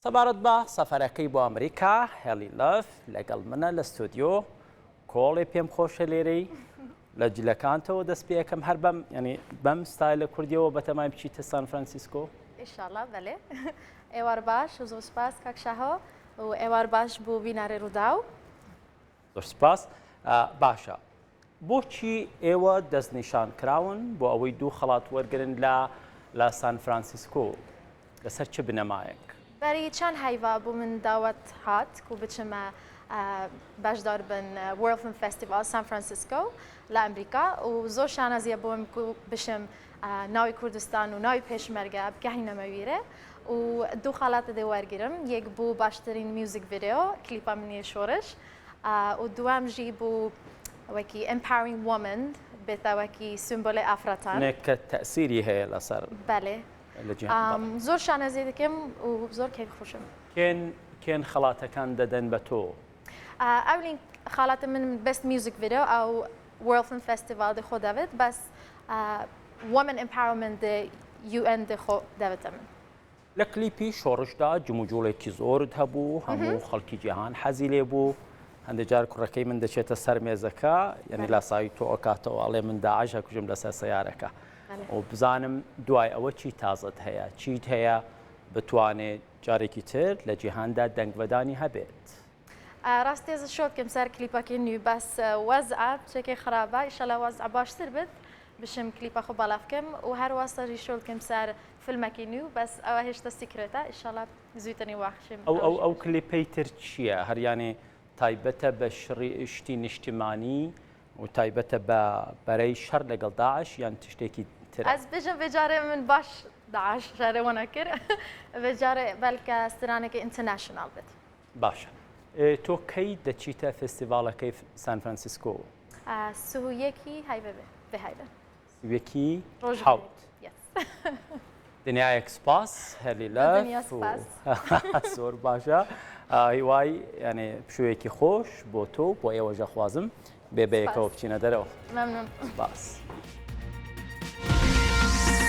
سەبارەت بە سەفەرەکەی بۆ ئەمریکا هێلی لەف لەگەڵ منە لە ستودیۆ کۆڵێ پێم خۆشە لێرەی لە جلەکانتەوە دەست پێ یەکەم هەر بەم ینی بەم ستایلە کوردیەوە بەتەمای بچیتە سان فرانسیسکۆ. ئینشاءڵڵا بەڵێ ئێوار باش و زۆر سپاس کاکشاهۆ و ئێوار باش بوو بینارێ ڕوودا و زۆر سپاس. باشە بۆچی ئێوە دەستنیشان کراون بۆ ئەوەی دوو خەڵات وەرگرن لە سان فرانسیسکۆ لەسەر چه بنەمایەک؟ بەری چەند هەیڤا بوو من داوەت هات و بچمە بەشدار بن وۆرڵد فیلم فێستیڤال سان فرانسیسکۆ لە ئەمریکا و زۆر شانەزیە بۆم بشم ناوی کوردستان و ناوی پێشمەرگە بگەهینە مەویرە و دوو خاڵاتە دێ وەرگرم یەک بوو باشترین میوزیک ڤیدیۆ کلیپا منیە شۆڕش و دوام ژی بوو وەکی empowering woman بێتە وەکی سیمبۆلی ئافرەتان کە تەسیری هەیە لەسەر بەڵێ زۆر شانەزی دەکەم و زۆر کێک خۆشم. کێن خەڵاتەکان دەدەن بە تۆ؟ ئەولین خاڵاتە من بەست میوزیک ڤیدیۆ ئەو وۆرڵد فیلم فێستیڤال دێ خۆ دەوێت بەس women empowerment دێ UN دێ خۆ دەوێتە من. لە کلیپی شۆڕشدا جموجوڵێکی زۆرت هەبوو هەموو خەڵکی جیهان حەزی لێ بوو هەندێک جار کوڕەکەی من دەچێتە سەر مێزەکە یعنی لاسایی تۆ ئەکاتەوە ئەڵێ من داعش هەکوژم لەسەر سەیارەکە و بزانم دوای ئەوە چی تازت هەیە چیت هەیە بتوانێت جارێکی تر لە جیهاندا دەنگبەدانی هەبێت. ڕاستی شۆت کەم سەر کلیپەکەی نوێ بەس وەزع چێکی خراپە ئیشەڵا وەزع باشتر بێت بشم کلیپە خۆ باڵا بکەم و هەروە سەری شۆت کەم سەر فیلمەکەی نوێ بەس ئەوە هێشتا سیکرێتە ئیشەڵا زووتنی واخشم. ئەو کلیپەی تر چییە؟ هەریانێ تایبەتە بە شتی نیشتیمانی و تایبەتە بە بەرەی شەر لەگەڵ داعش یان شتێکی تر؟ ئەس بێژم بێجارێ من باش داعش شەرەوە نەکرد بێجارێ بەلکە سترانێکی ئینتەرناشنال بێت. باشە تۆ کەی دەچیتە فستیڤالەکەی سان فرانسیسکۆ؟ سوهویەکی هایبە بێ هایبە وێکی حوت دنیایەک سپاس هەلی لە زۆر باشە هیوای یعنی پشوویەکی خۆش بۆ تۆ بۆ ئێوەژە خوازم بێبەیەکەوە بچینە دەرەوە. مەمنون. باس.